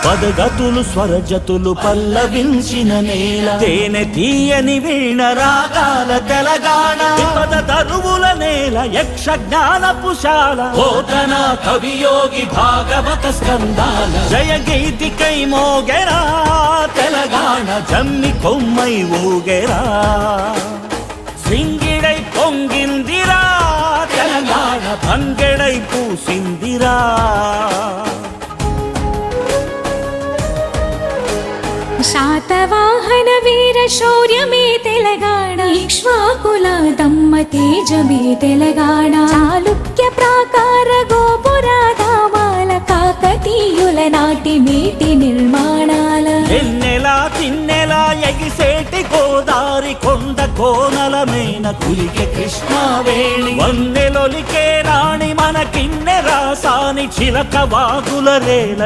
పదగతులు స్వరజతులు పల్లవించిన నేల, తేనె తీయని వీణ రాగాల తెలంగాణ. పద తరువుల నేల యక్ష జ్ఞానపుశాల, పోతన కవియోగి భాగవత స్కందాల. జయ గీతికై మోగెరా తెలంగాణ, జమ్మి కొమ్మై ఊగెరా. సింగిడై పొంగిందిరా తెలంగాణ, తంగెడై పూసిందిరా. శాతవాహన వీర శౌర్యమే తెలంగాణ, ఇక్ష్వాకుల దమ్మ తేజమే తెలంగాణ. చాళుక్య ప్రాకార గోపురాధామాల, కాకతీయుల నాటి మేటి నిర్మాణాల. ఎన్నెలా తిన్నెలా ఎగిసేటి గోదారి కొండ కోనల మేన కులికే కృష్ణావేణి. వన్నెలొలికే రాణి మన కిన్నె రాసాని చిలక వాగుల రేల.